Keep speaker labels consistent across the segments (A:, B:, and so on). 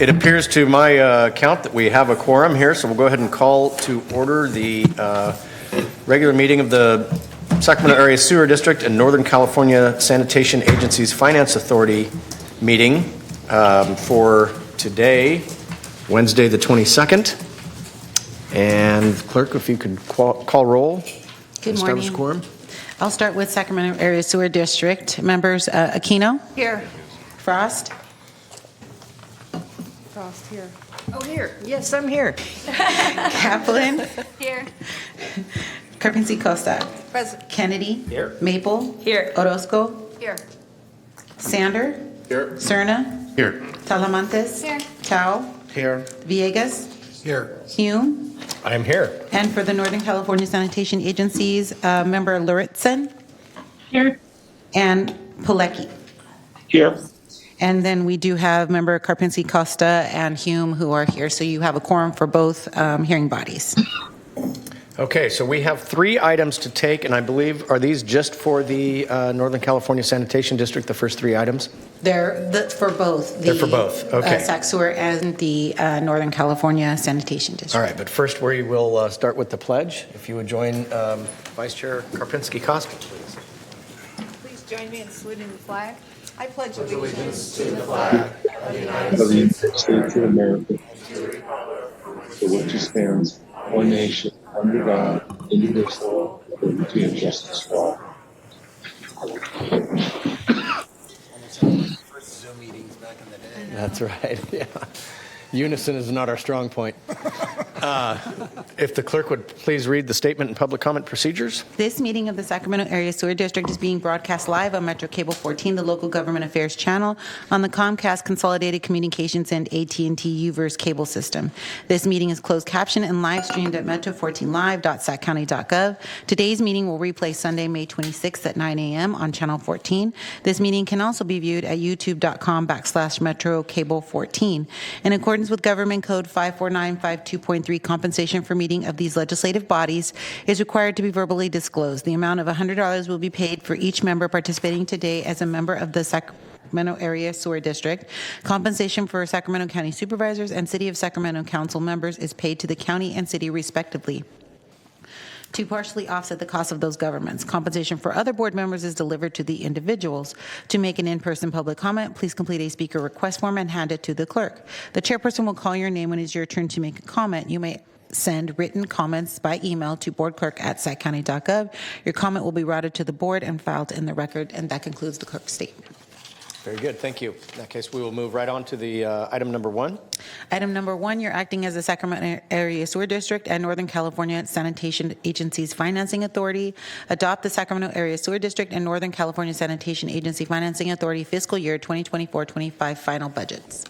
A: It appears to my count that we have a quorum here, so we'll go ahead and call to order the regular meeting of the Sacramento Area Sewer District and Northern California Sanitation Agency's Finance Authority meeting for today, Wednesday the 22nd. And clerk, if you could call roll.
B: Good
A: establish
B: morning.
A: quorum.
B: I'll start with Sacramento Area Sewer District. Members Aquino?
C: Here.
B: Frost?
C: Frost here. Oh, here. Yes, I'm here.
B: Kaplan?
C: Here.
B: Carpinci Costa?
C: Present.
B: Kennedy?
A: Here.
B: Maple?
C: Here.
B: Orozco?
C: Here.
B: Sander?
A: Here.
B: Cerna?
A: Here.
B: Talamantes?
C: Here.
B: Tao?
A: Here.
B: Villegas?
A: Here.
B: Hume?
A: I am here.
B: And for the Northern California Sanitation Agencies, Member Luritzen?
D: Here.
B: And Pilecki.
D: Here.
B: And then we do have Member Carpinci Costa and Hume who are here. So you have a quorum for both hearing bodies.
A: Okay, so we have 3 items to take, and I believe, are these just for the Northern California Sanitation District, the first 3 items?
B: They're for both.
A: They're for both, okay.
B: SacSewer and the Northern California Sanitation District.
A: All right, but first we will start with the pledge. If you would join Vice Chair Karpinski Costa, please.
C: Please join me in saluting the flag. I pledge allegiance to the
D: Of the United States of America, for which it stands, one nation, under God, indivisible, with liberty and justice for all.
A: That's right, yeah. Unison is not our strong point. If the clerk would please read the statement and public comment procedures.
B: This meeting of the Sacramento Area Sewer District is being broadcast live on Metro Cable 14, the local government affairs channel, on the Comcast Consolidated Communications and AT&T UVerse cable system. This meeting is closed captioned and live streamed at metro14live.saccounty.gov. Today's meeting will replay Sunday, May 26th at 9 a.m. on Channel 14. This meeting can also be viewed at youtube.com/Metro Cable 14. In accordance with Government Code 54952.3, compensation for meeting of these legislative bodies is required to be verbally disclosed. The amount of $100 will be paid for each member participating today as a member of the Sacramento Area Sewer District. Compensation for Sacramento County Supervisors and City of Sacramento Council members is paid to the county and city respectively to partially offset the cost of those governments. Compensation for other board members is delivered to the individuals. To make an in-person public comment, please complete a speaker request form and hand it to the clerk. The chairperson will call your name when it's your turn to make a comment. You may send written comments by email to boardclerk@saccounty.gov. Your comment will be routed to the board and filed in the record, and that concludes the clerk's statement.
A: Very good, thank you. In that case, we will move right on to the item number 1.
B: Item number 1, you're acting as the Sacramento Area Sewer District and Northern California Sanitation Agency's Financing Authority. Adopt the Sacramento Area Sewer District and Northern California Sanitation Agency Financing Authority fiscal year 2024-25 final budgets.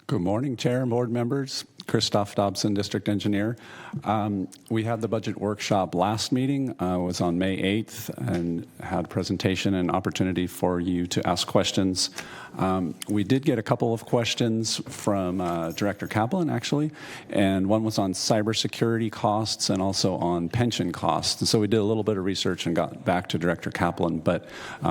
E: Good morning, Chair and board members. Christoph Dobson, District Engineer. We had the budget workshop last meeting. It was on May 8th and had a presentation and opportunity for you to ask questions. We did get a couple of questions from Director Kaplan, actually, and one was on cybersecurity costs and also on pension costs. And so we did a little bit of research and got back to Director Kaplan, but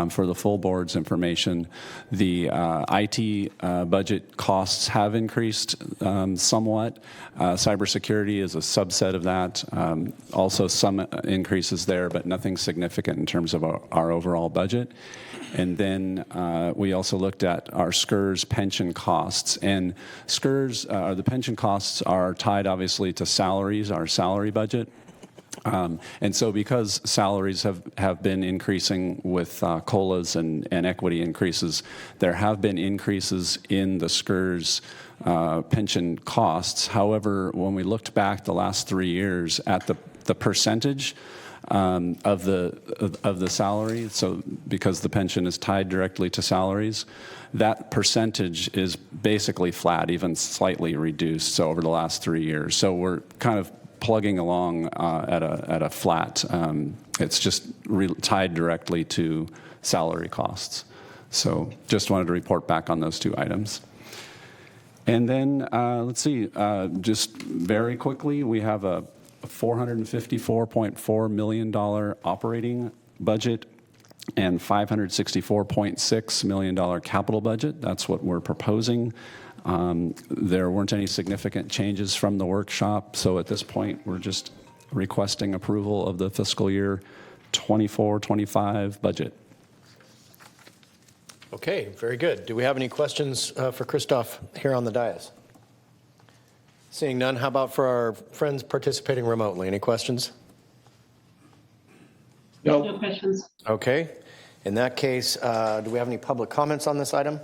E: for the full board's information, the IT budget costs have increased somewhat. Cybersecurity is a subset of that. Also some increases there, but nothing significant in terms of our overall budget. And then we also looked at our SCRS pension costs. And SCRS, the pension costs are tied obviously to salaries, our salary budget. And so because salaries have been increasing with COLAs and equity increases, there have been increases in the SCRS pension costs. However, when we looked back the last 3 years at the percentage of the salary, so because the pension is tied directly to salaries, that percentage is basically flat, even slightly reduced. So over the last 3 years, so we're kind of plugging along at a flat. It's just tied directly to salary costs. So just wanted to report back on those 2 items. And then let's see, just very quickly, we have a $454.4 million operating budget and $564.6 million capital budget. That's what we're proposing. There weren't any significant changes from the workshop, so at this point, we're just requesting approval of the fiscal year 24-25 budget.
A: Okay, very good. Do we have any questions for Christoph here on the dais? Seeing none, how about for our friends participating remotely? Any questions?
F: No questions.
A: Okay. In that case, do we have any public comments on this item?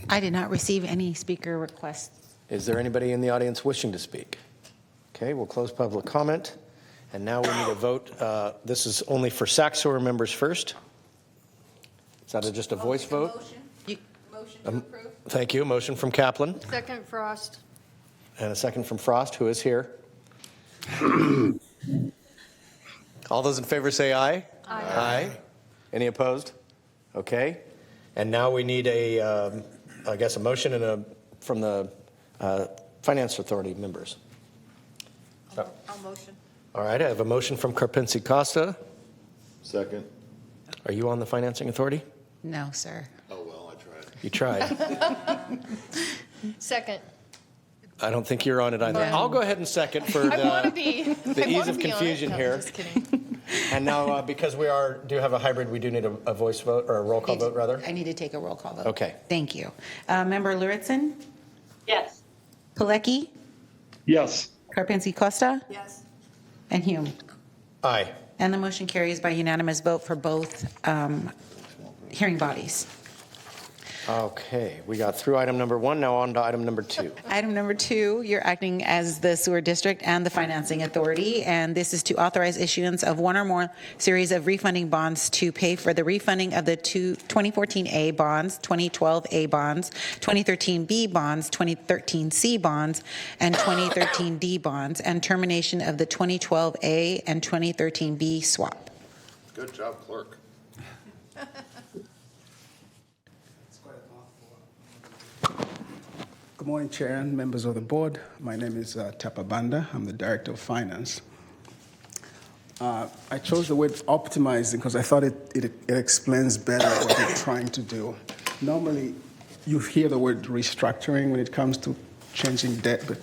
B: I did not receive any speaker requests.
A: Is there anybody in the audience wishing to speak? Okay, we'll close public comment. And now we need a vote. This is only for SacSewer members first. Is that just a voice vote?
C: Motion to approve.
A: Thank you. Motion from Kaplan
C: Second, Frost.
A: and a second from Frost, who is here. All those in favor say aye. Aye. Any opposed? Okay. And now we need I guess, a motion and from the Finance Authority members.
C: I'll motion.
A: All right, I have a motion from Karpinski Costa.
D: Second.
A: Are you on the Financing Authority?
B: No, sir.
D: Oh, well, I tried.
A: You tried.
C: Second.
A: I don't think you're on it either.
B: No.
A: I'll go ahead and second for
C: I want to
A: the
C: be.
A: the ease of confusion here.
C: Just kidding.
A: And now, because we do have a hybrid, we do need a voice vote, or a roll call vote, rather?
B: I need to take a roll call vote.
A: Okay.
B: Thank you. Member Luritsen,
F: Yes.
B: Pilecki,
D: Yes.
B: Karpinski Costa,
C: Yes.
B: and Hume.
A: Aye.
B: And the motion carries by unanimous vote for both hearing bodies.
A: Okay, we got through item number 1, now on to item number 2.
B: Item number 2, you're acting as the sewer district and the financing authority, and this is to authorize issuance of one or more series of refunding bonds to pay for the refunding of the 2014 A bonds, 2012 A bonds, 2013 B bonds, 2013 C bonds, and 2013 D bonds, and termination of the 2012 A and 2013 B swap.
D: Good job, clerk.
G: Good morning, Chair and members of the board. My name is Tapa Banda. I'm the Director of Finance. I chose the word optimizing because I thought it explains better what we're trying to do. Normally, you hear the word restructuring when it comes to changing debt, but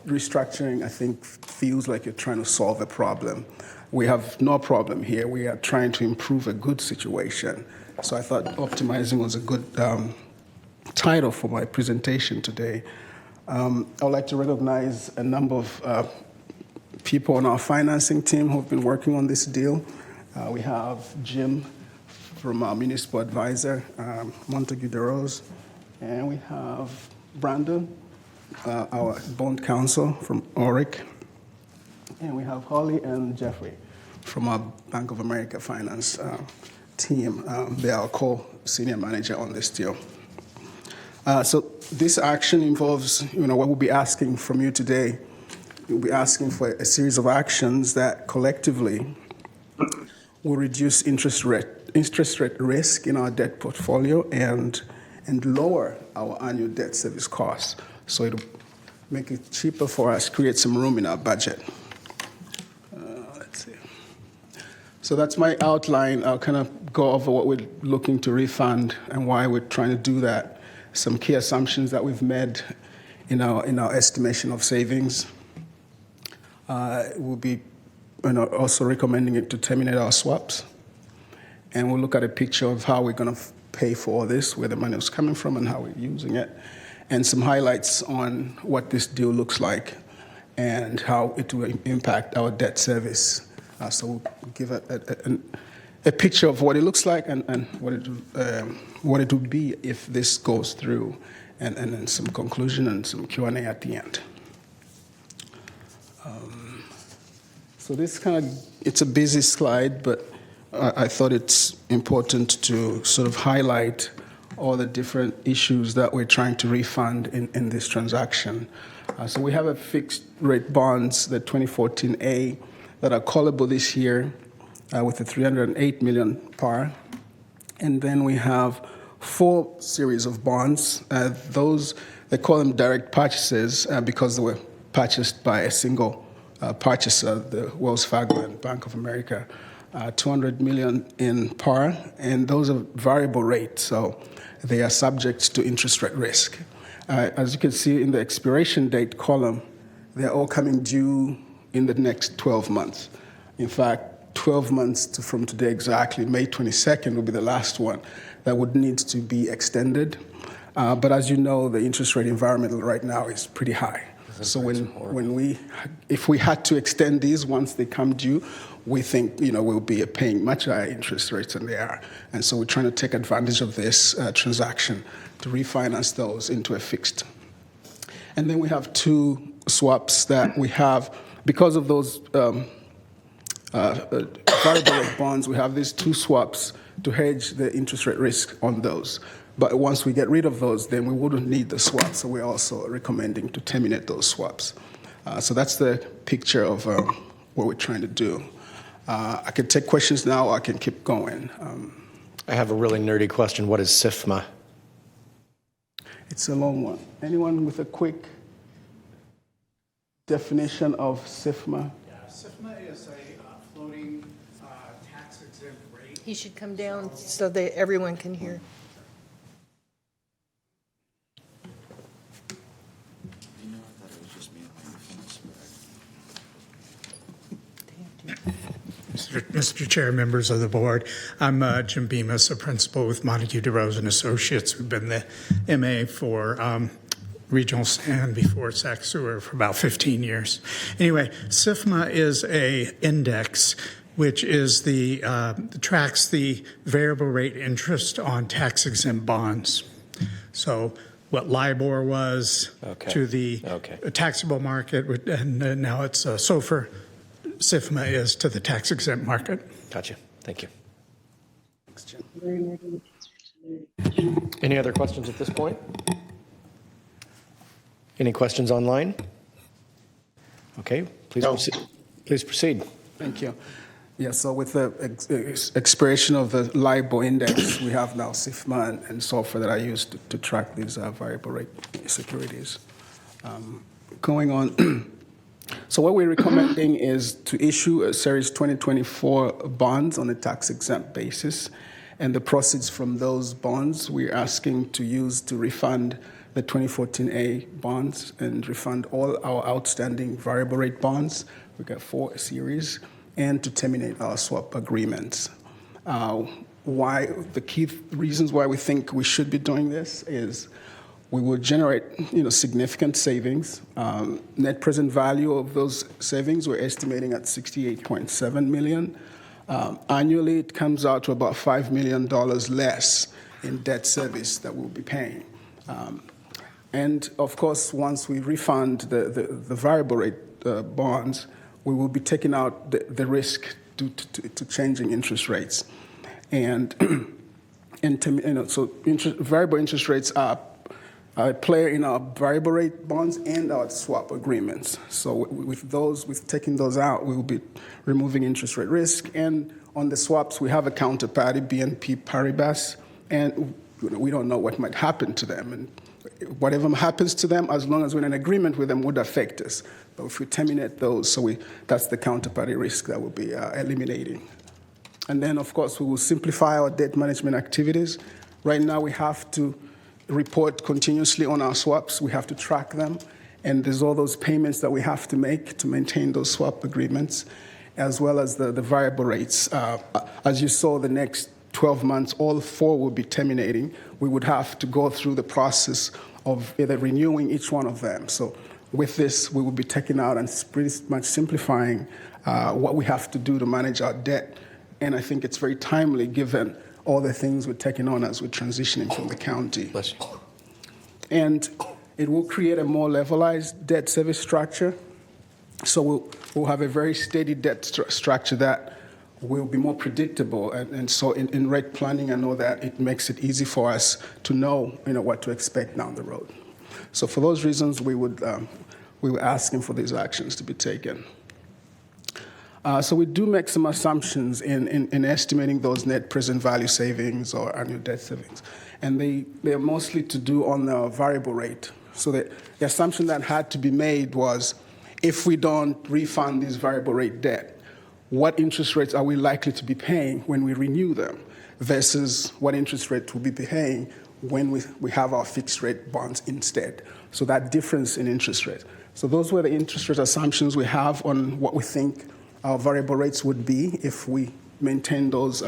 G: restructuring, I think, feels like you're trying to solve a problem. We have no problem here. We are trying to improve a good situation. So I thought optimizing was a good title for my presentation today. I would like to recognize a number of people on our financing team who have been working on this deal. We have Jim from our municipal advisor, Montague DeRose, and we have Brandon, our bond counsel from ORIC, and we have Holly and Jeffrey from our Bank of America finance team. They are our co-senior manager on this deal. So this action involves, what we'll be asking from you today. We'll be asking for a series of actions that collectively will reduce interest rate risk in our debt portfolio and lower our annual debt service costs. So it'll make it cheaper for us, create some room in our budget. Let's see. So that's my outline. I'll kind of go over what we're looking to refund and why we're trying to do that. Some key assumptions that we've made in our estimation of savings. We'll be also recommending it to terminate our swaps. And we'll look at a picture of how we're going to pay for all this, where the money is coming from and how we're using it, and some highlights on what this deal looks like and how it will impact our debt service. So we'll give a picture of what it looks like and what it would be if this goes through, and then some conclusion and some Q&A at the end. So this it's a busy slide, but I thought it's important to sort of highlight all the different issues that we're trying to refund in this transaction. So we have a fixed rate bonds, the 2014A, that are callable this year with a $308 million par. And then we have 4 series of bonds. Those, they call them direct purchases because they were purchased by a single purchaser, the Wells Fargo and Bank of America. 200 million in par, and those are variable rate, so they are subject to interest rate risk. As you can see in the expiration date column, they're all coming due in the next 12 months. In fact, 12 months from today exactly, May 22nd will be the last one that would need to be extended. But as you know, the interest rate environment right now is pretty high. So if we had to extend these once they come due, we think we'll be paying much higher interest rates than they are, and so we're trying to take advantage of this transaction to refinance those into a fixed. And then we have two swaps that we have because of those variable rate bonds. We have these two swaps to hedge the interest rate risk on those. But once we get rid of those, then we wouldn't need the swaps. So we're also recommending to terminate those swaps. So that's the picture of what we're trying to do. I can take questions now, or I can keep going.
A: I have a really nerdy question. What is SIFMA?
G: It's a long one. Anyone with a quick definition of SIFMA?
H: Yeah, SIFMA is a floating tax-exempt rate.
C: He should come down so that everyone can hear.
H: Mr. Chair, members of the board, I'm Jim Bemis, a principal with Montague DeRose and Associates. We've been the MA for regional sand before SacSewer for about 15 years. Anyway, SIFMA is a index which is tracks the variable rate interest on tax-exempt bonds. So what LIBOR was to the taxable market, and now it's SOFR. SIFMA is to the tax-exempt market.
A: Gotcha. Thank you. Any other questions at this point? Any questions online? Okay, please proceed. Please proceed.
G: Thank you. Yeah, so with the expiration of the LIBOR index, we have now SIFMA and SOFR that I use to track these variable rate securities. Going on. So what we're recommending is to issue a Series 2024 bonds on a tax-exempt basis, and the proceeds from those bonds we're asking to use to refund the 2014A bonds and refund all our outstanding variable rate bonds. We've got 4 series, and to terminate our swap agreements. Why the key reasons why we think we should be doing this is we will generate, significant savings. Net present value of those savings, we're estimating at $68.7 million. Annually, it comes out to about $5 million less in debt service that we'll be paying. And of course, once we refund the variable rate bonds, we will be taking out the risk to changing interest rates. And variable interest rates are a player in our variable rate bonds and our swap agreements. So with taking those out, we will be removing interest rate risk. And on the swaps, we have a counterparty, BNP Paribas, and we don't know what might happen to them. And whatever happens to them, as long as we're in an agreement with them, would affect us. But if we terminate those, that's the counterparty risk that we'll be eliminating. And then, of course, we will simplify our debt management activities. Right now, we have to report continuously on our swaps. We have to track them. And there's all those payments that we have to make to maintain those swap agreements, as well as the variable rates. As you saw, the next 12 months, all 4 will be terminating. We would have to go through the process of either renewing each one of them. So with this, we will be taking out and pretty much simplifying what we have to do to manage our debt. And I think it's very timely given all the things we're taking on as we're transitioning from the county.
A: Bless you.
G: And it will create a more levelized debt service structure. So we'll have a very steady debt structure that will be more predictable. And so in rate planning and all that, it makes it easy for us to know what to expect down the road. So for those reasons, we were asking for these actions to be taken. So we do make some assumptions in estimating those net present value savings or annual debt savings. And they're mostly to do on the variable rate. So the assumption that had to be made was if we don't refund this variable rate debt, what interest rates are we likely to be paying when we renew them versus what interest rate we'll be paying when we have our fixed rate bonds instead. So that difference in interest rate. So those were the interest rate assumptions we have on what we think our variable rates would be if we maintain those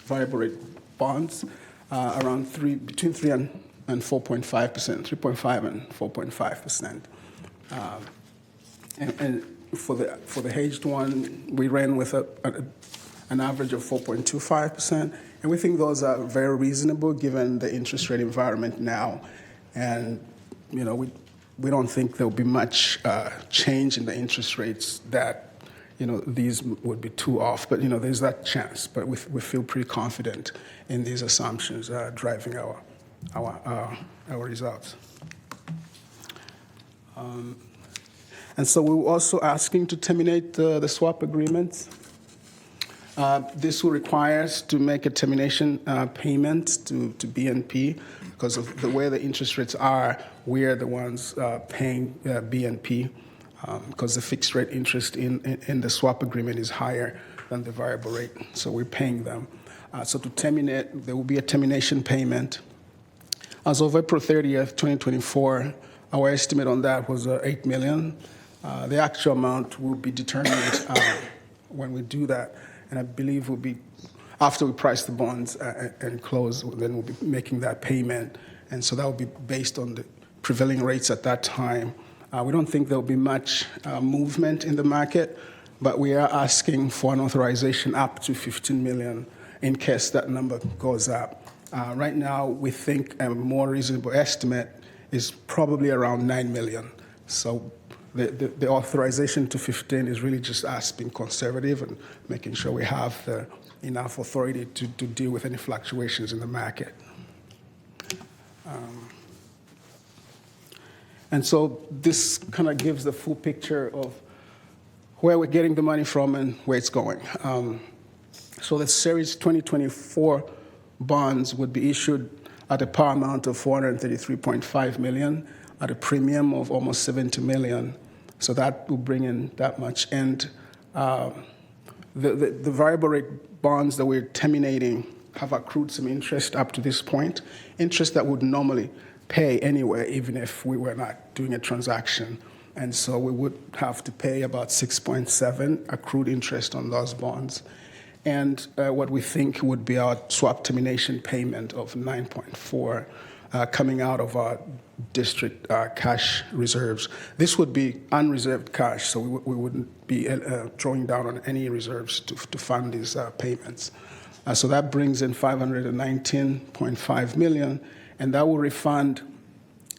G: variable rate bonds around between 3 and 4.5%, 3.5 and 4.5%. And for the hedged one, we ran with an average of 4.25%, and we think those are very reasonable given the interest rate environment now. And we don't think there'll be much change in the interest rates that these would be too off. But there's that chance. But we feel pretty confident in these assumptions driving our results. And so we were also asking to terminate the swap agreements. This will require us to make a termination payment to BNP because of the way the interest rates are. We're the ones paying BNP because the fixed rate interest in the swap agreement is higher than the variable rate. So we're paying them. So to terminate, there will be a termination payment. As of April 30th, 2024, our estimate on that was $8 million. The actual amount will be determined when we do that. And I believe will be after we price the bonds and close, then we'll be making that payment. And so that will be based on the prevailing rates at that time. We don't think there'll be much movement in the market, but we are asking for an authorization up to $15 million in case that number goes up. Right now, we think a more reasonable estimate is probably around $9 million. So the authorization to 15 is really just us being conservative and making sure we have enough authority to deal with any fluctuations in the market. And so this kind of gives the full picture of where we're getting the money from and where it's going. So the Series 2024 bonds would be issued at a par amount of $433.5 million at a premium of almost $70 million. So that will bring in that much. And the variable rate bonds that we're terminating have accrued some interest up to this point, interest that would normally pay anyway, even if we were not doing a transaction. And so we would have to pay about 6.7 accrued interest on those bonds. And what we think would be our swap termination payment of 9.4 coming out of our district cash reserves. This would be unreserved cash, so we wouldn't be drawing down on any reserves to fund these payments. So that brings in $519.5 million, and that will refund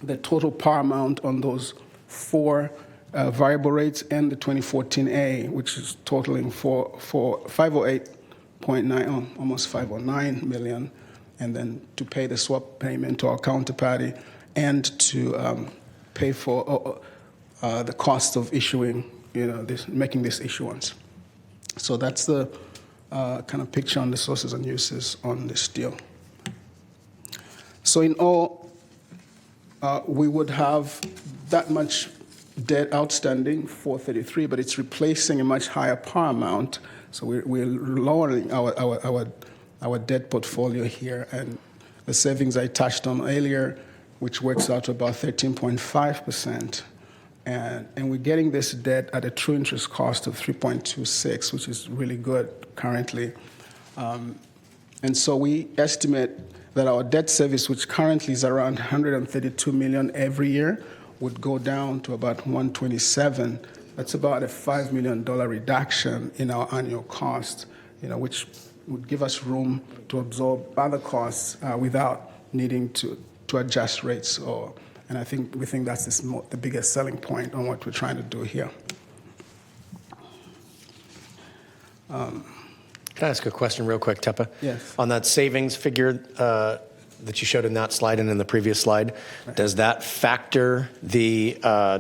G: the total par amount on those four variable rates and the 2014A, which is totaling for 508.9, almost 509 million, and then to pay the swap payment to our counterparty and to pay for the cost of issuing, making this issuance. So that's the kind of picture on the sources and uses on this deal. So in all, we would have that much debt outstanding, 433, but it's replacing a much higher par amount. So we're lowering our debt portfolio here, and the savings I touched on earlier, which works out to about 13.5%. And we're getting this debt at a true interest cost of 3.26, which is really good currently. And so we estimate that our debt service, which currently is around $132 million every year, would go down to about $127. That's about a $5 million reduction in our annual cost, which would give us room to absorb other costs without needing to adjust rates. And we think that's the biggest selling point on what we're trying to do here.
A: Can I ask a question real quick, Tepa?
G: Yes.
A: On that savings figure that you showed in that slide and in the previous slide, right, does that factor the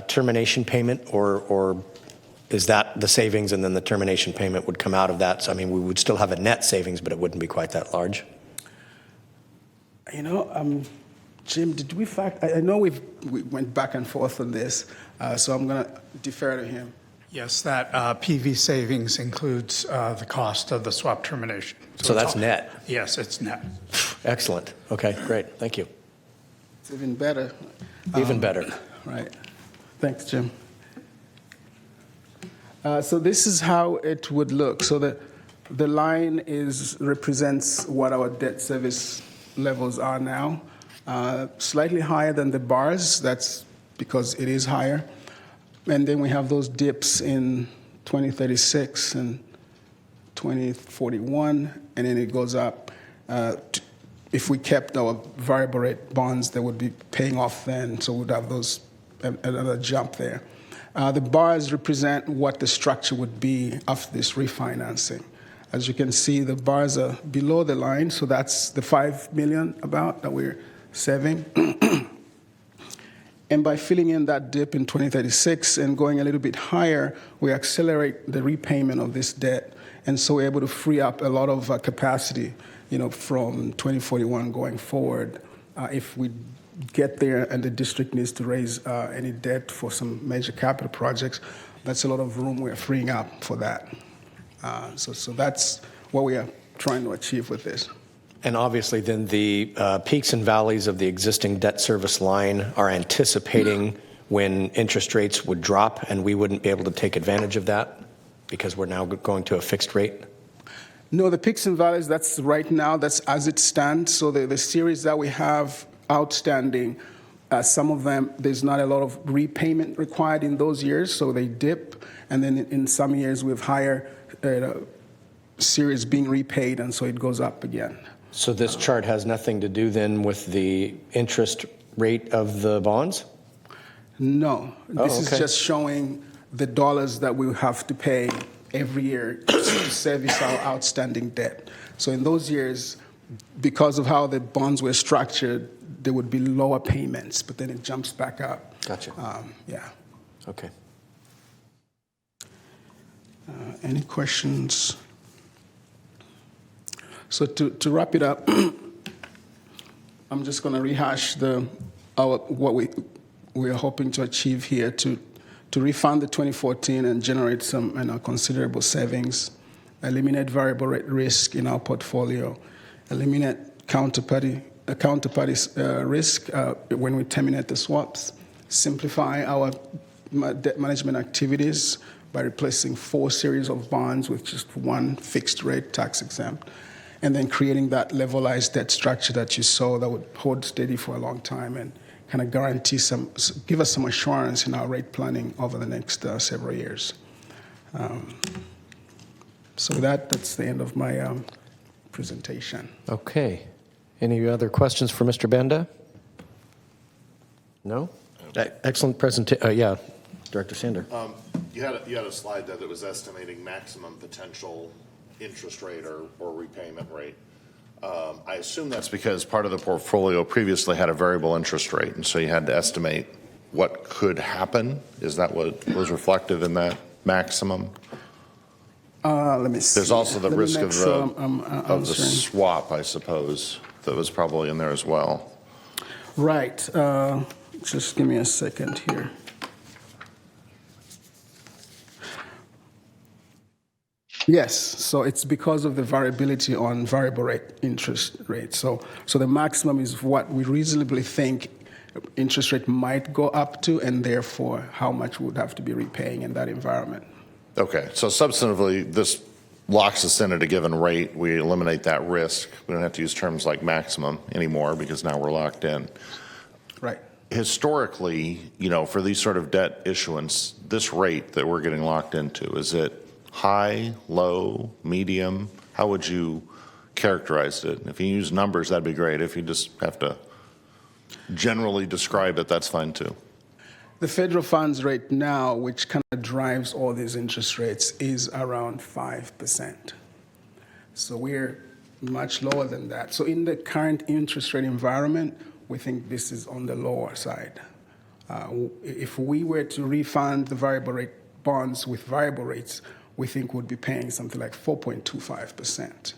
A: termination payment, or is that the savings and then the termination payment would come out of that? So, I mean, we would still have a net savings, but it wouldn't be quite that large.
G: Jim, did we factor? I know we went back and forth on this, so I'm going to defer to him.
H: Yes, that PV savings includes the cost of the swap termination.
A: So
H: it's
A: that's
H: all-
A: net.
H: Yes, it's net.
A: Excellent. Okay, great. Thank you.
G: It's even better.
A: Even better.
G: Right. Thanks, Jim. So this is how it would look. So the line represents what our debt service levels are now. Slightly higher than the bars. That's because it is higher. And then we have those dips in 2036 and 2041, and then it goes up. If we kept our variable rate bonds, they would be paying off then, so we'd have those another jump there. The bars represent what the structure would be after this refinancing. As you can see, the bars are below the line, so that's the $5 million about that we're saving. And by filling in that dip in 2036 and going a little bit higher, we accelerate the repayment of this debt, and so we're able to free up a lot of capacity, from 2041 going forward. If we get there and the district needs to raise any debt for some major capital projects, that's a lot of room we're freeing up for that. So that's what we are trying to achieve with this.
A: And obviously, then the peaks and valleys of the existing debt service line are anticipating when interest rates would drop, and we wouldn't be able to take advantage of that because we're now going to a fixed rate?
G: No, the peaks and valleys, that's right now, that's as it stands. So the series that we have outstanding, some of them, there's not a lot of repayment required in those years, so they dip. And then in some years, we have higher series being repaid, and so it goes up again.
A: So this chart has nothing to do then with the interest rate of the bonds?
G: No. This is
A: okay.
G: just showing the dollars that we have to pay every year to service our outstanding debt. So in those years, because of how the bonds were structured, there would be lower payments, but then it jumps back up.
A: Gotcha.
G: Yeah.
A: Okay.
G: Any questions? So to wrap it up, I'm just going to rehash what we are hoping to achieve here to refund the 2014 and generate some considerable savings, eliminate variable rate risk in our portfolio, eliminate counterparty risk when we terminate the swaps, simplify our debt management activities by replacing 4 series of bonds with just one fixed rate tax exempt, and then creating that levelized debt structure that you saw that would hold steady for a long time and kind of give us some assurance in our rate planning over the next several years. So with that's the end of my presentation.
A: Okay. Any other questions for Mr. Banda? No? Excellent presentation. Yeah, Director Sander.
I: You had a slide there that was estimating maximum potential interest rate or repayment rate. I assume that's because part of the portfolio previously had a variable interest rate, and so you had to estimate what could happen. Is that what was reflective in that maximum?
G: Let me see.
I: There's also the risk of
G: the
I: the swap, I suppose, that was probably in there as well.
G: Right. Just give me a second here. Yes, so it's because of the variability on variable rate interest rates. So the maximum is what we reasonably think interest rate might go up to, and therefore how much we would have to be repaying in that environment.
I: Okay, so substantively, this locks us in at a given rate. We eliminate that risk. We don't have to use terms like maximum anymore because now we're locked in.
G: Right.
I: Historically, for these sort of debt issuance, this rate that we're getting locked into, is it high, low, medium? How would you characterize it? If you use numbers, that'd be great. If you just have to generally describe it, that's fine too.
G: The federal funds rate now, which kind of drives all these interest rates, is around 5%. So we're much lower than that. So in the current interest rate environment, we think this is on the lower side. If we were to refund the variable rate bonds with variable rates, we think we'd be paying something like 4.25%.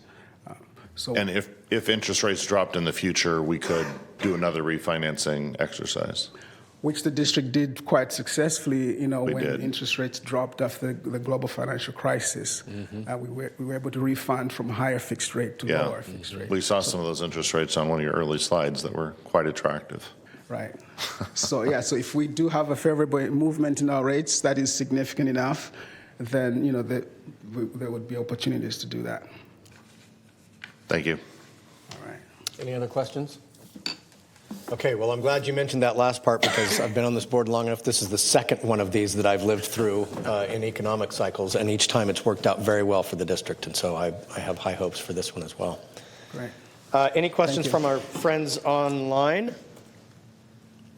I: And if interest rates dropped in the future, we could do another refinancing exercise.
G: which the district did quite successfully,
I: We
G: when
I: did.
G: interest rates dropped after the global financial crisis. We were able to refund from higher fixed rate to
I: Yeah.
G: lower fixed rate.
I: We saw some of those interest rates on one of your early slides that were quite attractive.
G: Right. So if we do have a favorable movement in our rates that is significant enough, then, there would be opportunities to do that.
I: Thank you.
G: All right.
A: Any other questions? Okay, well, I'm glad you mentioned that last part because I've been on this board long enough. This is the second one of these that I've lived through in economic cycles, and each time it's worked out very well for the district, and so I have high hopes for this one as well.
G: Great.
A: Any questions
G: Thank you.
A: from our friends online?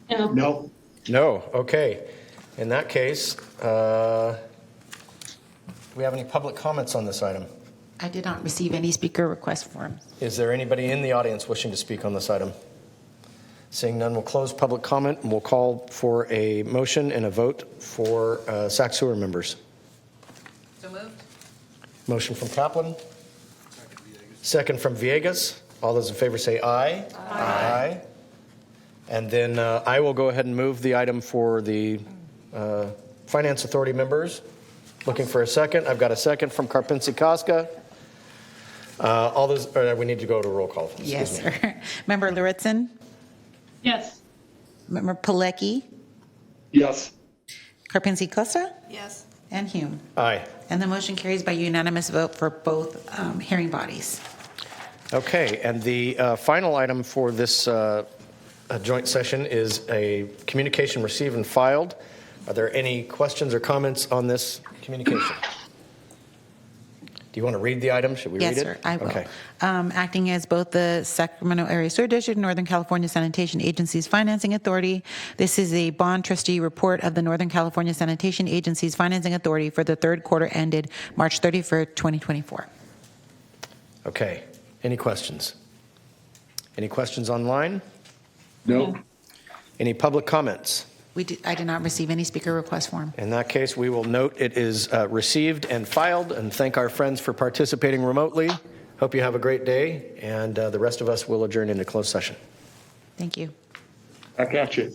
F: No.
D: No.
A: No, okay. In that case, do we have any public comments on this item?
B: I did not receive any speaker request forms.
A: Is there anybody in the audience wishing to speak on this item? Seeing none, we'll close public comment and we'll call for a motion and a vote for SacSewer members.
C: So moved?
A: Motion from Kaplan. Second from Villegas. All those in favor say aye. Aye. And then I will go ahead and move the item for the Finance Authority members. Looking for a second. I've got a second from Karpinski-Koska. All those, we need to go to roll call. Excuse
B: Yes,
A: me.
B: sir. Member Luritson?
F: Yes.
B: Member Pilecki?
D: Yes.
B: Karpinski-Kosta?
C: Yes.
B: And Hume.
A: Aye.
B: And the motion carries by unanimous vote for both hearing bodies.
A: Okay, and the final item for this joint session is a communication received and filed. Are there any questions or comments on this communication? Do you want to read the item? Should we read it?
B: Yes, sir, I will.
A: Okay.
B: Acting as both the Sacramento Area Sewer District and Northern California Sanitation Agency's Financing Authority, this is a bond trustee report of the Northern California Sanitation Agency's Financing Authority for the third quarter ended March 31st, 2024.
A: Okay. Any questions? Any questions online?
D: No.
A: Any public comments?
B: I did not receive any speaker request form.
A: In that case, we will note it is received and filed, and thank our friends for participating remotely. Hope you have a great day, and the rest of us will adjourn into closed session.
B: Thank you.
D: Back at you.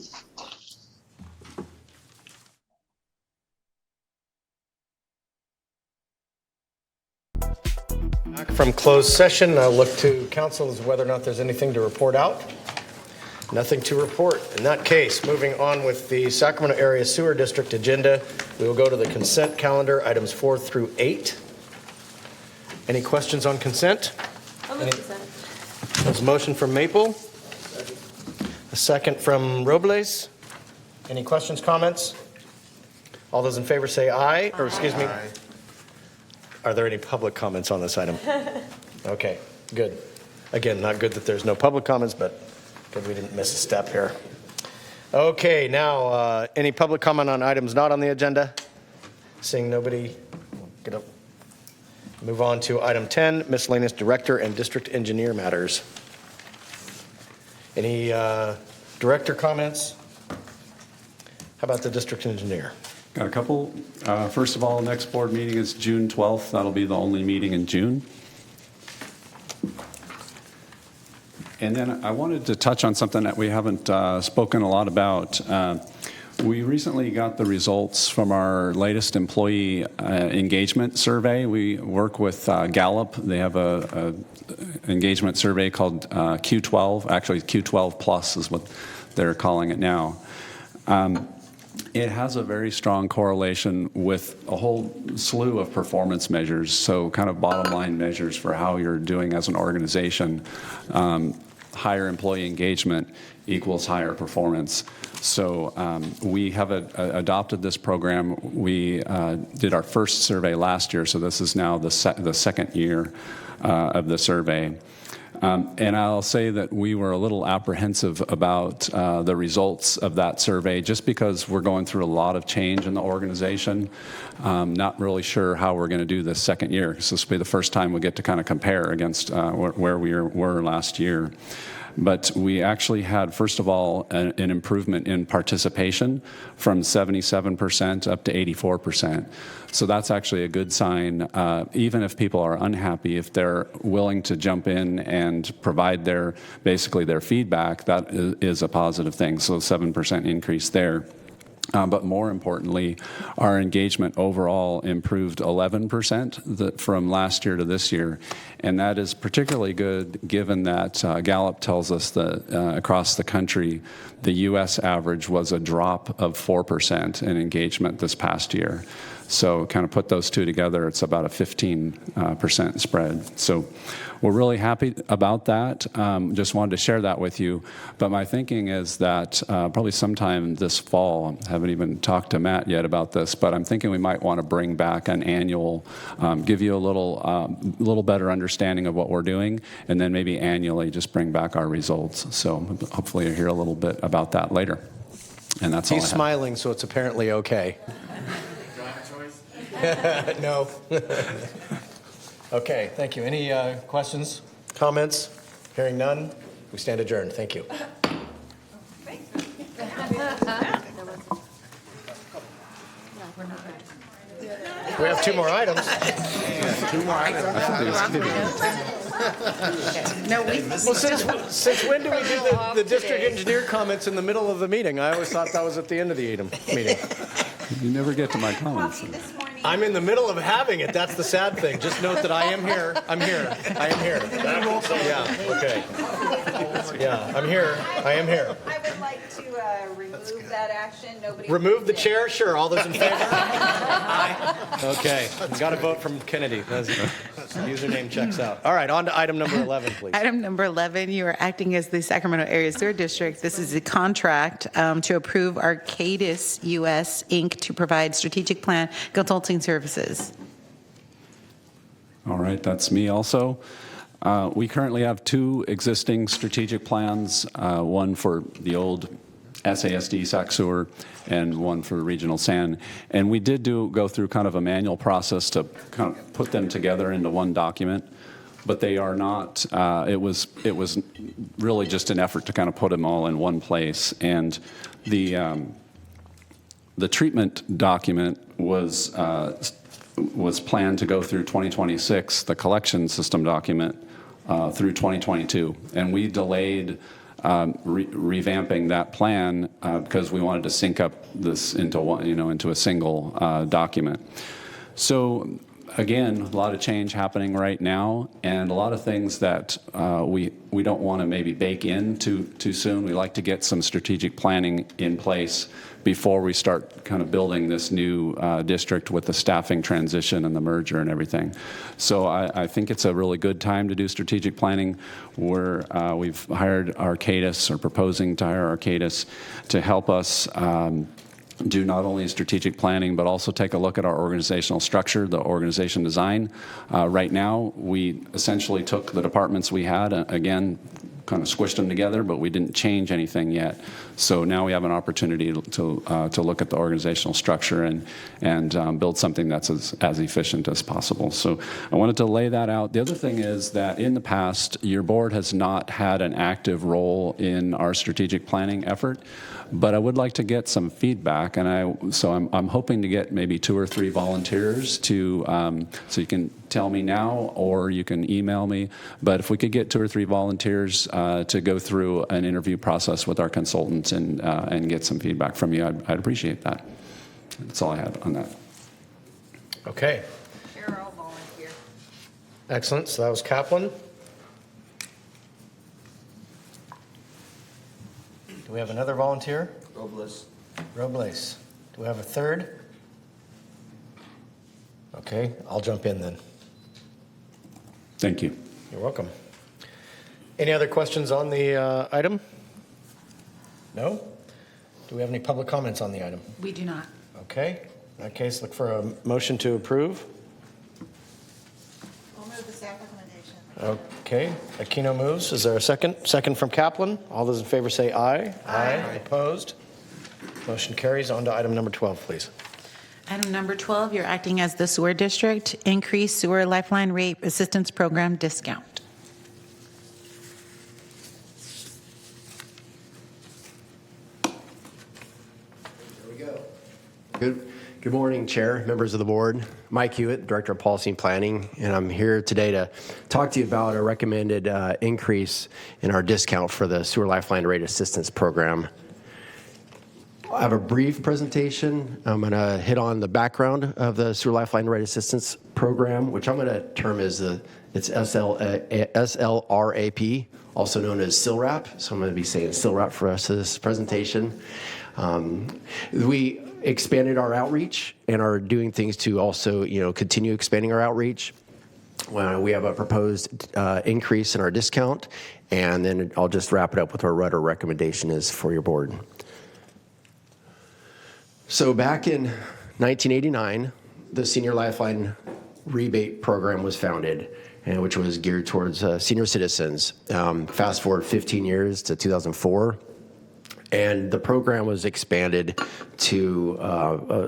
A: Back from closed session, I'll look to council as whether or not there's anything to report out. Nothing to report. In that case, moving on with the Sacramento Area Sewer District agenda, we will go to the consent calendar, items 4 through 8. Any questions on consent? There's a motion from Maple. A second from Robles. Any questions, comments? All those in favor say aye, or excuse me. Are there any public comments on this item? Okay, good. Again, not good that there's no public comments, but good we didn't miss a step here. Okay, now, any public comment on items not on the agenda? Seeing nobody, get up. Move on to item 10, miscellaneous director and district engineer matters. Any director comments? How about the district engineer?
E: Got a couple. First of all, next board meeting is June 12th. That'll be the only meeting in June. And then I wanted to touch on something that we haven't spoken a lot about. We recently got the results from our latest employee engagement survey. We work with Gallup. They have a engagement survey called Q12. Actually, Q12 Plus is what they're calling it now. It has a very strong correlation with a whole slew of performance measures, so kind of bottom line measures for how you're doing as an organization. Higher employee engagement equals higher performance. So we have adopted this program. We did our first survey last year, so this is now the second year of the survey. And I'll say that we were a little apprehensive about the results of that survey just because we're going through a lot of change in the organization. Not really sure how we're going to do this second year. So this will be the first time we get to kind of compare against where we were last year. But we actually had, first of all, an improvement in participation from 77% up to 84%. So that's actually a good sign. Even if people are unhappy, if they're willing to jump in and provide basically their feedback, that is a positive thing. So 7% increase there. But more importantly, our engagement overall improved 11% from last year to this year. And that is particularly good given that Gallup tells us that across the country, the U.S. average was a drop of 4% in engagement this past year. So kind of put those two together, it's about a 15% spread. So we're really happy about that. Just wanted to share that with you. But my thinking is that probably sometime this fall, I haven't even talked to Matt yet about this, but I'm thinking we might want to bring back an annual, give you a little better understanding of what we're doing, and then maybe annually just bring back our results. So hopefully you'll hear a little bit about that later. And that's all I
A: He's
E: have.
A: smiling, so it's apparently okay. No. Okay, thank you. Any questions, comments? Hearing none, we stand adjourned. Thank you. We have two more items.
B: No,
A: Well, since when do we do the district engineer comments in the middle of the meeting? I always thought that was at the end of the meeting.
E: You never get to my comments.
C: Coffee this morning.
A: I'm in the middle of having it. That's the sad thing. Just note that I am here. I'm here. I am here. Yeah, okay. Yeah, I'm here. I am here.
C: I would like to remove that action. Nobody.
A: Remove the chair? Sure. All those in favor? Aye. Okay. Got a vote from Kennedy. Username checks out. All right, on to item number 11, please.
B: Item number 11, you are acting as the Sacramento Area Sewer District. This is a contract to approve Arcadis US, Inc. to provide strategic plan consulting services.
E: All right, that's me also. We currently have two existing strategic plans, one for the old SASD SacSewer and one for regional SAN. And we did go through kind of a manual process to kind of put them together into one document, but they are not, it was really just an effort to kind of put them all in one place. And the treatment document was planned to go through 2026, the collection system document through 2022. And we delayed revamping that plan because we wanted to sync up this into one, into a single document. So again, a lot of change happening right now, and a lot of things that we don't want to maybe bake in too soon. We like to get some strategic planning in place before we start kind of building this new district with the staffing transition and the merger and everything. So I think it's a really good time to do strategic planning. We've hired Arcadis, or proposing to hire Arcadis, to help us do not only strategic planning, but also take a look at our organizational structure, the organization design. Right now, we essentially took the departments we had, again, kind of squished them together, but we didn't change anything yet. So now we have an opportunity to look at the organizational structure and build something that's as efficient as possible. So I wanted to lay that out. The other thing is that in the past, your board has not had an active role in our strategic planning effort, but I would like to get some feedback, and so I'm hoping to get maybe 2 or 3 volunteers to, so you can tell me now or you can email me, but if we could get 2 or 3 volunteers to go through an interview process with our consultants and get some feedback from you, I'd appreciate that. That's all I have on that.
A: Okay,
C: Sure, I'll volunteer.
A: excellent. So that was Kaplan. Do we have another volunteer? Robles. Do we have a third? Okay, I'll jump in then.
E: Thank you.
A: You're welcome. Any other questions on the item? No? Do we have any public comments on the item?
B: We do not.
A: Okay, in that case, look for a motion to approve.
C: I'll move the staff recommendation.
A: Okay, Aquino moves. Is there a second? Second from Kaplan. All those in favor say aye. Aye. Opposed? Motion carries. On to item number 12, please.
B: Item number 12, you're acting as the sewer district, increase sewer lifeline rate assistance program discount.
J: Good morning, Chair, members of the board. Mike Hewitt, Director of Policy and Planning, and I'm here today to talk to you about a recommended increase in our discount for the Sewer Lifeline Rate Assistance Program. I have a brief presentation. I'm going to hit on the background of the Sewer Lifeline Rate Assistance Program, which I'm going to term as it's SLRAP, also known as SILRAP. So I'm going to be saying SILRAP for us of this presentation. We expanded our outreach and are doing things to also, continue expanding our outreach. We have a proposed increase in our discount, and then I'll just wrap it up with what our recommendation is for your board. So back in 1989, the Senior Lifeline Rebate Program was founded, and which was geared towards senior citizens. Fast forward 15 years to 2004. And the program was expanded to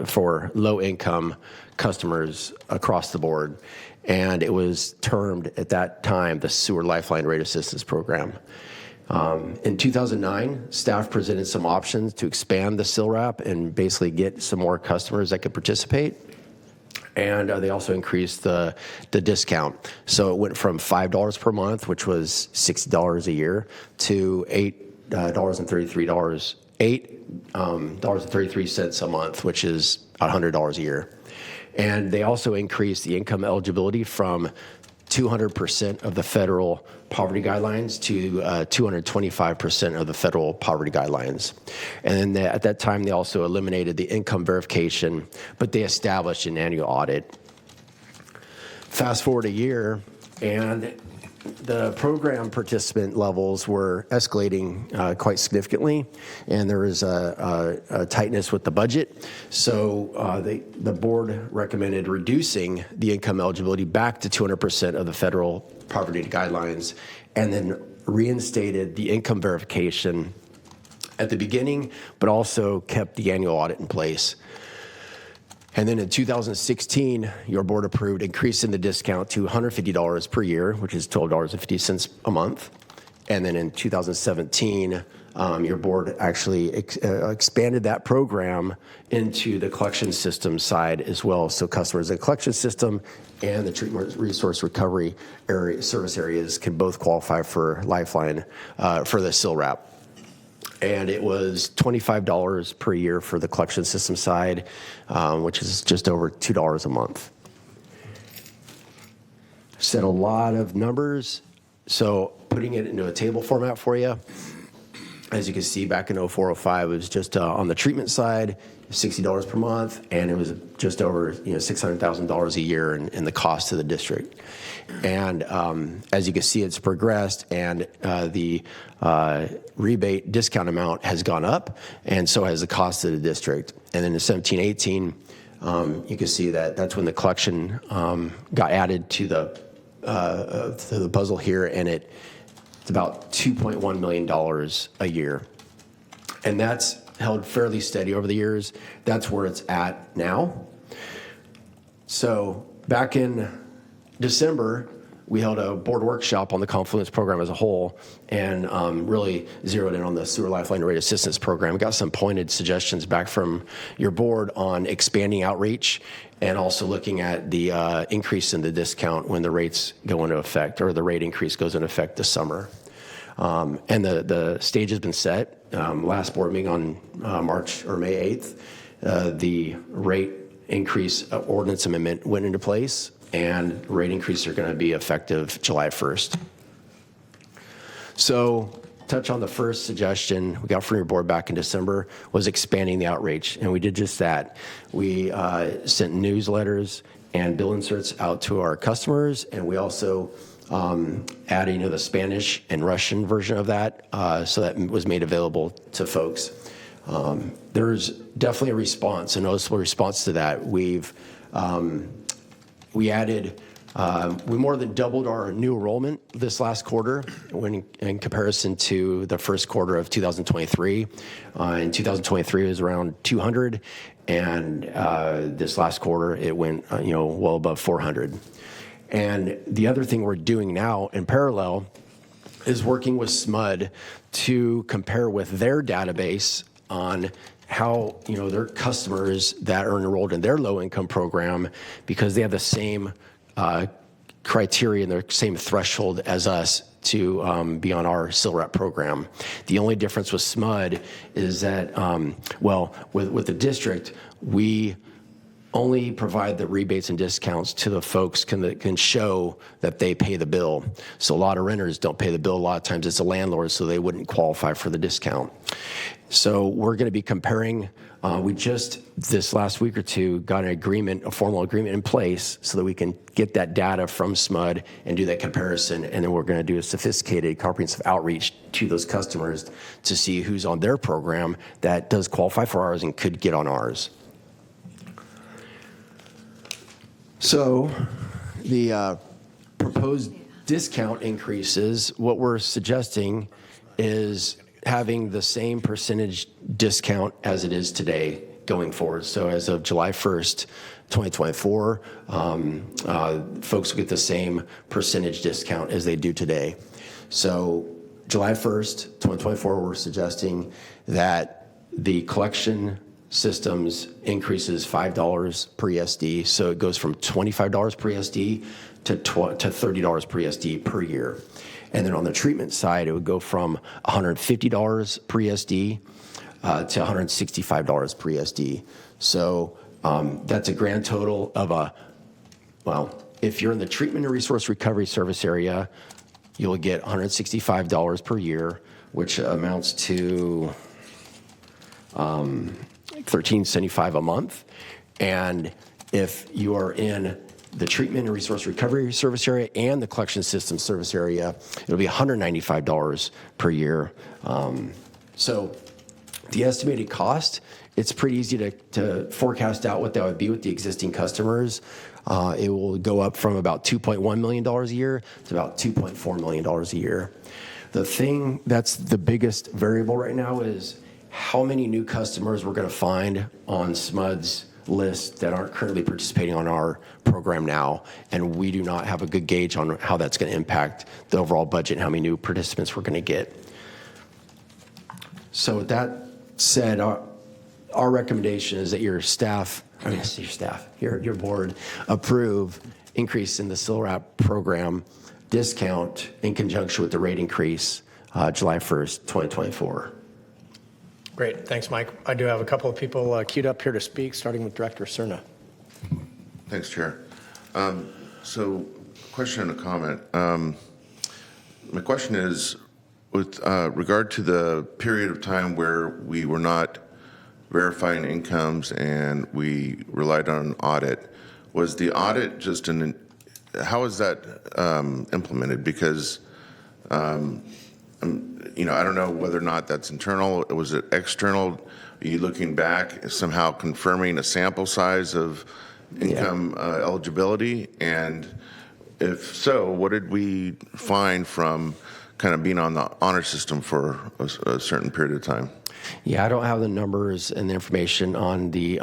J: for low-income customers across the board. And it was termed at that time the Sewer Lifeline Rate Assistance Program. In 2009, staff presented some options to expand the SILRAP and basically get some more customers that could participate. And they also increased the discount. So it went from $5 per month, which was $60 a year, to $8.33 a month, which is $100 a year. And they also increased the income eligibility from 200% of the federal poverty guidelines to 225% of the federal poverty guidelines. And then at that time, they also eliminated the income verification, but they established an annual audit. Fast forward a year, and the program participant levels were escalating quite significantly, and there was a tightness with the budget. So the board recommended reducing the income eligibility back to 200% of the federal poverty guidelines, and then reinstated the income verification at the beginning, but also kept the annual audit in place. And then in 2016, your board approved increasing the discount to $150 per year, which is $12.50 a month. And then in 2017, your board actually expanded that program into the collection system side as well. So customers in the collection system and the treatment resource recovery service areas can both qualify for Lifeline for the SILRAP. And it was $25 per year for the collection system side, which is just over $2 a month. Said a lot of numbers, so putting it into a table format for you. As you can see, back in 0405, it was just on the treatment side, $60 per month, and it was just over $600,000 a year in the cost to the district. And as you can see, it's progressed, and the rebate discount amount has gone up, and so has the cost to the district. And then in 17-18, you can see that that's when the collection got added to the puzzle here, and it's about $2.1 million a year. And that's held fairly steady over the years. That's where it's at now. So back in December, we held a board workshop on the Confluence program as a whole, and really zeroed in on the Sewer Lifeline Rate Assistance Program. Got some pointed suggestions back from your board on expanding outreach and also looking at the increase in the discount when the rates go into effect, or the rate increase goes into effect this summer. And the stage has been set. Last board meeting on May 8th, the rate increase ordinance amendment went into place, and rate increases are going to be effective July 1st. So touch on the first suggestion we got from your board back in December was expanding the outreach, and we did just that. We sent newsletters and bill inserts out to our customers, and we also added the Spanish and Russian version of that, so that was made available to folks. There's definitely a response, a noticeable response to that. We more than doubled our new enrollment this last quarter when in comparison to the first quarter of 2023. In 2023, it was around 200, and this last quarter, it went well above 400. And the other thing we're doing now in parallel is working with SMUD to compare with their database on how, their customers that are enrolled in their low-income program, because they have the same criteria and the same threshold as us to be on our SILRAP program. The only difference with SMUD is that, with the district, we only provide the rebates and discounts to the folks that can show that they pay the bill. So a lot of renters don't pay the bill. A lot of times it's a landlord, so they wouldn't qualify for the discount. So we're going to be comparing. We just, this last week or two, got a formal agreement in place so that we can get that data from SMUD and do that comparison. And then we're going to do a sophisticated, comprehensive outreach to those customers to see who's on their program that does qualify for ours and could get on ours. So the proposed discount increases, what we're suggesting is having the same percentage discount as it is today going forward. So as of July 1st, 2024, folks will get the same percentage discount as they do today. So July 1st, 2024, we're suggesting that the collection systems increases $5 per ESD. So it goes from $25 per ESD to $30 per ESD per year. And then on the treatment side, it would go from $150 per ESD to $165 per ESD. So that's a grand total of if you're in the treatment and resource recovery service area, you'll get $165 per year, which amounts to $13.75 a month. And if you are in the treatment and resource recovery service area and the collection system service area, it'll be $195 per year. So the estimated cost, it's pretty easy to forecast out what that would be with the existing customers. It will go up from about $2.1 million a year to about $2.4 million a year. The thing that's the biggest variable right now is how many new customers we're going to find on SMUD's list that aren't currently participating on our program now, and we do not have a good gauge on how that's going to impact the overall budget and how many new participants we're going to get. So with that said, our recommendation is that your board approve increase in the SILRAP program discount in conjunction with the rate increase July 1st, 2024.
A: Great. Thanks, Mike. I do have a couple of people queued up here to speak, starting with Director Cerna.
I: Thanks, Chair. So, question and a comment. My question is, with regard to the period of time where we were not verifying incomes and we relied on an audit, was the audit just how is that implemented? Because I don't know whether or not that's internal. Was it external? Are you looking back, somehow confirming a sample size of income eligibility? And if so, what did we find from kind of being on the honor system for a certain period of time?
J: Yeah, I don't have the numbers and the information on the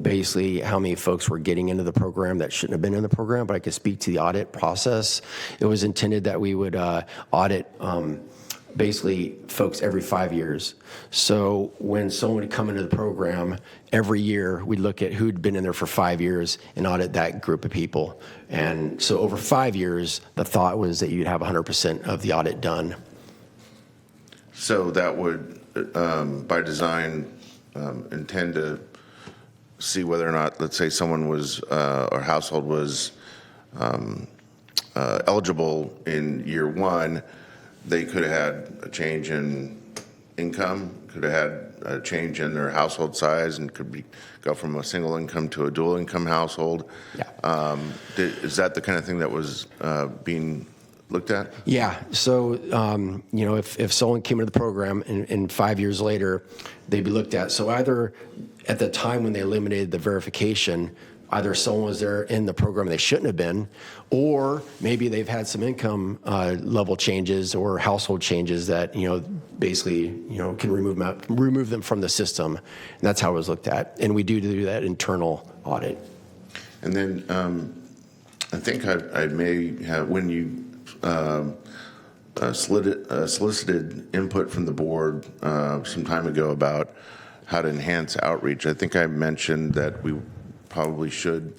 J: basically how many folks were getting into the program that shouldn't have been in the program, but I could speak to the audit process. It was intended that we would audit basically folks every 5 years. So when someone would come into the program, every year we'd look at who'd been in there for 5 years and audit that group of people. And so over 5 years, the thought was that you'd have 100% of the audit done.
I: So that would, by design, intend to see whether or not, let's say, someone was or household was eligible in year one, they could have had a change in income, could have had a change in their household size, and go from a single income to a dual income household.
J: Yeah.
I: Is that the kind of thing that was being looked at?
J: Yeah. So, if someone came into the program and 5 years later, they'd be looked at. So either at the time when they eliminated the verification, either someone was there in the program they shouldn't have been, or maybe they've had some income level changes or household changes that, basically, can remove them from the system. And that's how it was looked at. And we do that internal audit.
I: And then I think I may have, when you solicited input from the board some time ago about how to enhance outreach. I think I mentioned that we probably should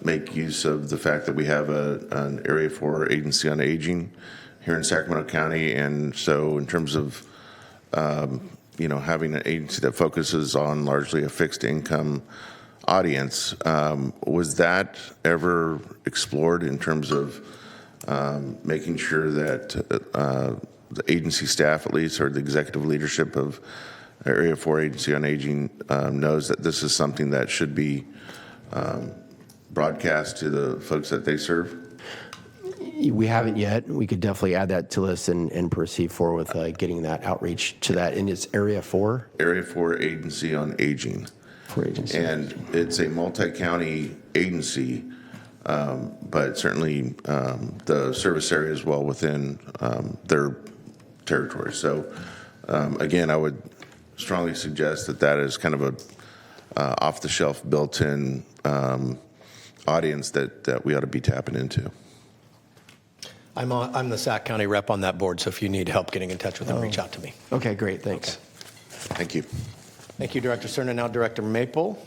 I: make use of the fact that we have an Area 4 agency on aging here in Sacramento County, and so in terms of having an agency that focuses on largely a fixed income audience, was that ever explored in terms of making sure that the agency staff, at least, or the executive leadership of Area 4 Agency on Aging knows that this is something that should be broadcast to the folks that they serve?
J: We haven't yet. We could definitely add that to us and proceed forward with getting that outreach to that. And it's Area 4?
I: Area 4 Agency on Aging. And it's a multi-county agency, but certainly the service area is well within their territory. So again, I would strongly suggest that that is kind of a off-the-shelf, built-in audience that we ought to be tapping into.
A: I'm the Sac County rep on that board, so if you need help getting in touch with them, reach out to me.
J: Okay, great. Thanks.
I: Thank you.
A: Thank you, Director Cerna. Now Director Maple.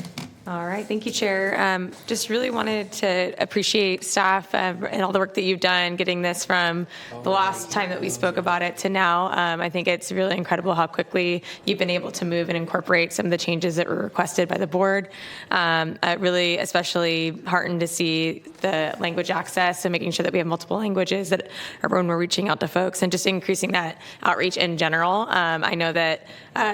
K: All right, thank you, Chair. Just really wanted to appreciate staff and all the work that you've done getting this from the last time that we spoke about it to now. I think it's really incredible how quickly you've been able to move and incorporate some of the changes that were requested by the board. Really especially heartened to see the language access and making sure that we have multiple languages that when we're reaching out to folks and just increasing that outreach in general. I know that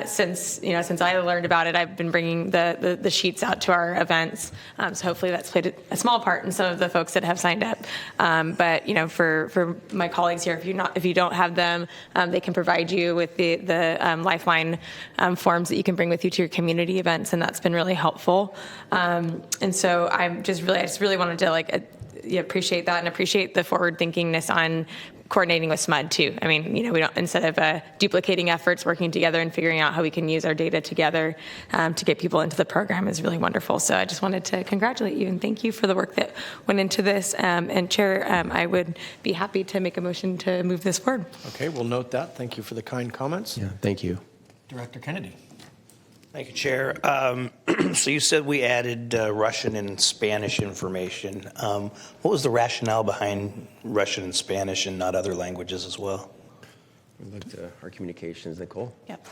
K: since I learned about it, I've been bringing the sheets out to our events. So hopefully that's played a small part in some of the folks that have signed up. But for my colleagues here, if you don't have them, they can provide you with the Lifeline forms that you can bring with you to your community events, and that's been really helpful. And so I just really wanted to appreciate that and appreciate the forward thinkingness on coordinating with SMUD too. I mean, we don't, instead of duplicating efforts, working together and figuring out how we can use our data together to get people into the program is really wonderful. So I just wanted to congratulate you and thank you for the work that went into this. And Chair, I would be happy to make a motion to move this forward.
A: Okay, we'll note that. Thank you for the kind comments.
J: Yeah, thank you.
A: Director Kennedy.
L: Thank you, Chair. So you said we added Russian and Spanish information. What was the rationale behind Russian and Spanish and not other languages as well?
J: We looked at our communications, Nicole.
M: Yep.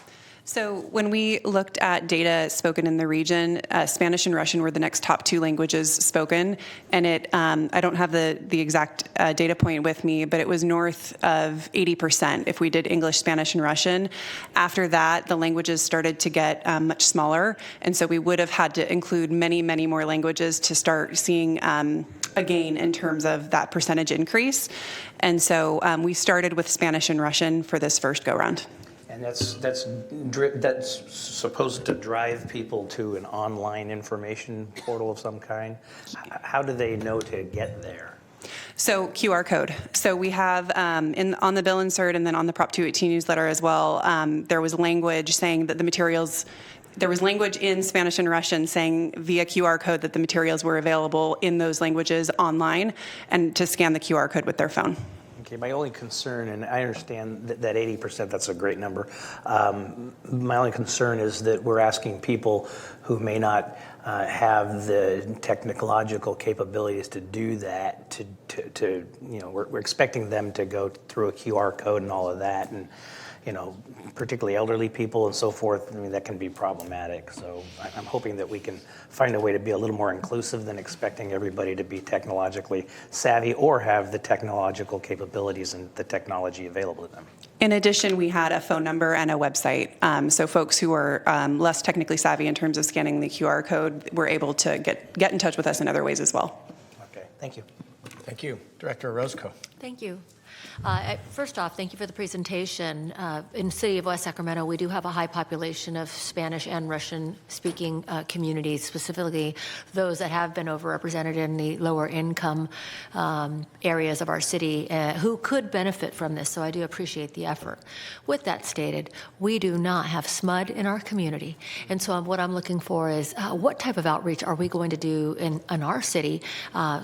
M: So when we looked at data spoken in the region, Spanish and Russian were the next top two languages spoken. And I don't have the exact data point with me, but it was north of 80% if we did English, Spanish, and Russian. After that, the languages started to get much smaller. And so we would have had to include many, many more languages to start seeing a gain in terms of that percentage increase. And so we started with Spanish and Russian for this first go-round.
L: And that's supposed to drive people to an online information portal of some kind. How do they know to get there?
M: So QR code. So we have on the bill insert and then on the Prop 218 newsletter as well, there was language saying that there was language in Spanish and Russian saying via QR code that the materials were available in those languages online and to scan the QR code with their phone.
L: Okay, my only concern, and I understand that 80%, that's a great number. My only concern is that we're asking people who may not have the technological capabilities to do that, we're expecting them to go through a QR code and all of that, and particularly elderly people and so forth, I mean, that can be problematic. So I'm hoping that we can find a way to be a little more inclusive than expecting everybody to be technologically savvy or have the technological capabilities and the technology available to them.
M: In addition, we had a phone number and a website. So folks who are less technically savvy in terms of scanning the QR code were able to get in touch with us in other ways as well.
L: Okay, thank you.
A: Thank you. Director Orozco.
N: Thank you. First off, thank you for the presentation. In the city of West Sacramento, we do have a high population of Spanish and Russian-speaking communities, specifically those that have been overrepresented in the lower income areas of our city who could benefit from this, so I do appreciate the effort. With that stated, we do not have SMUD in our community, and so what I'm looking for is what type of outreach are we going to do in our city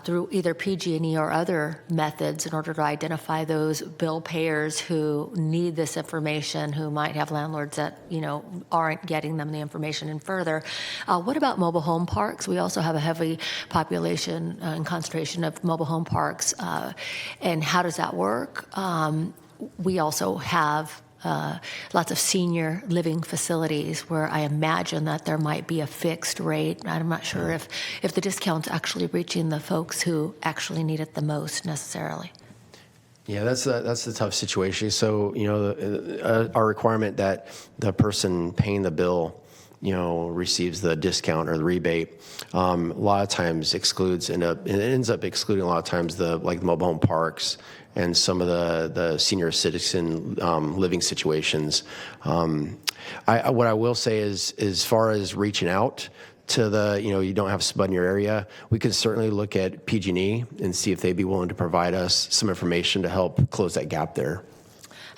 N: through either PG&E or other methods in order to identify by those bill payers who need this information, who might have landlords that, aren't getting them the information. And further, what about mobile home parks? We also have a heavy population and concentration of mobile home parks. And how does that work? We also have lots of senior living facilities where I imagine that there might be a fixed rate. I'm not sure if the discount's actually reaching the folks who actually need it the most necessarily.
J: Yeah, that's the tough situation. So, our requirement that the person paying the bill, receives the discount or the rebate, a lot of times it ends up excluding a lot of times the mobile home parks and some of the senior citizen living situations. What I will say is, as far as reaching out to you don't have SPUD in your area, we can certainly look at PG&E and see if they'd be willing to provide us some information to help close that gap there.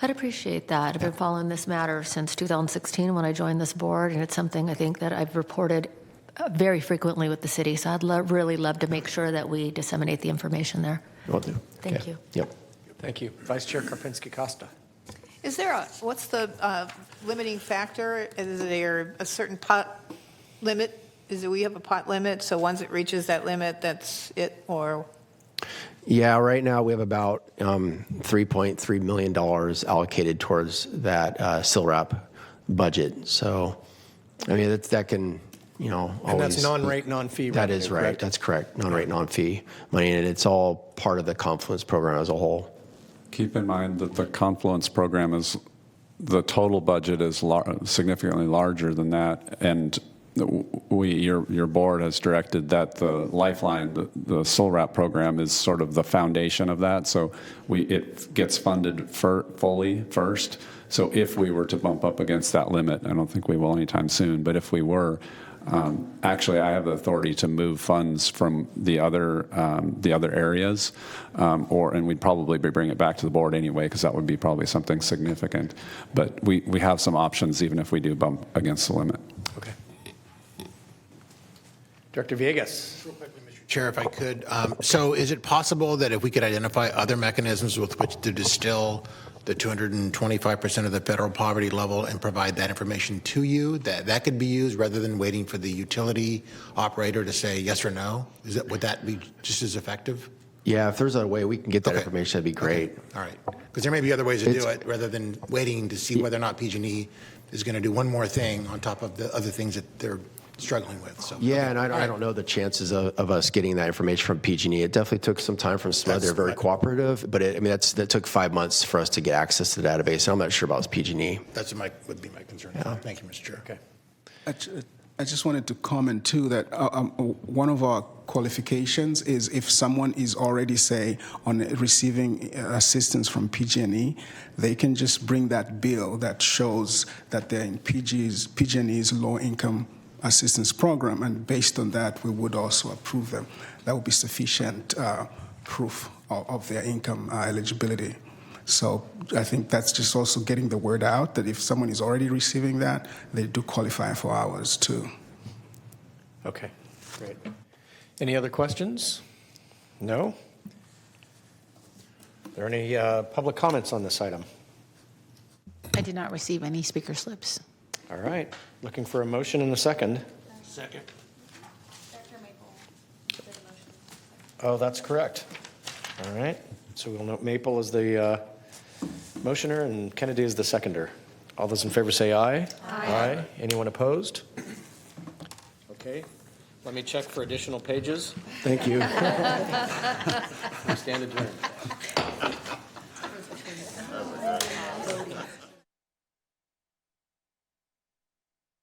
N: I'd appreciate that. I've been following this matter since 2016 when I joined this board, and it's something I think that I've reported very frequently with the city. So I'd really love to make sure that we disseminate the information there.
J: Will do.
N: Thank you.
J: Yep.
A: Thank you. Vice Chair Karpinski-Costa.
C: Is there what's the limiting factor? Is there a certain pot limit? We have a pot limit, so once it reaches that limit, that's it, or?
J: Yeah, right now we have about $3.3 million allocated towards that SILRAP budget. So, I mean, that can, always.
A: And that's non-rate, non-fee
J: That
A: revenue,
J: is right.
A: correct?
J: That's correct. Non-rate, non-fee money, and it's all part of the Confluence program as a whole.
E: Keep in mind that the Confluence program the total budget is significantly larger than that, and your board has directed that the Lifeline, the SILRAP program, is sort of the foundation of that. So it gets funded fully first. So if we were to bump up against that limit, I don't think we will anytime soon, but if we were, actually I have the authority to move funds from the other areas, and we'd probably bring it back to the board anyway, because that would be probably something significant. But we have some options even if we do bump against the limit.
A: Okay. Director Villegas.
O: Real quickly, Mr. Chair, if I could. So is it possible that if we could identify other mechanisms with which to distill the 225% of the federal poverty level and provide that information to you, that could be used rather than waiting for the utility operator to say yes or no? Would that be just as effective?
J: Yeah, if there's a way we can get that information, that'd be great.
O: Okay. All right. Because there may be other ways to do it rather than waiting to see whether or not PG&E is going to do one more thing on top of the other things that they're struggling with. So
J: yeah, and I don't know the chances of us getting that information from PG&E. It definitely took some time from SMUD. They're very cooperative, but that took 5 months for us to get access to the database. And I'm not sure about PG&E.
O: Would be my concern.
J: Yeah.
O: Thank you, Mr. Chair.
A: Okay.
G: I just wanted to comment too that one of our qualifications is if someone is already, say, on receiving assistance from PG&E, they can just bring that bill that shows that they're in PG&E's low-income assistance program, and based on that, we would also approve them. That would be sufficient proof of their income eligibility. So I think that's just also getting the word out that if someone is already receiving that, they do qualify for ours too.
A: Okay, great. Any other questions? No? Are there any public comments on this item?
B: I did not receive any speaker slips.
A: All right, looking for a motion and a second.
O: Second.
A: Oh, that's correct. All right, so we'll note Maple as the motioner and Kennedy is the seconder. All those in favor say aye. Aye. Anyone opposed? Okay, let me check for additional pages.
J: Thank you.
A: We stand adjourned.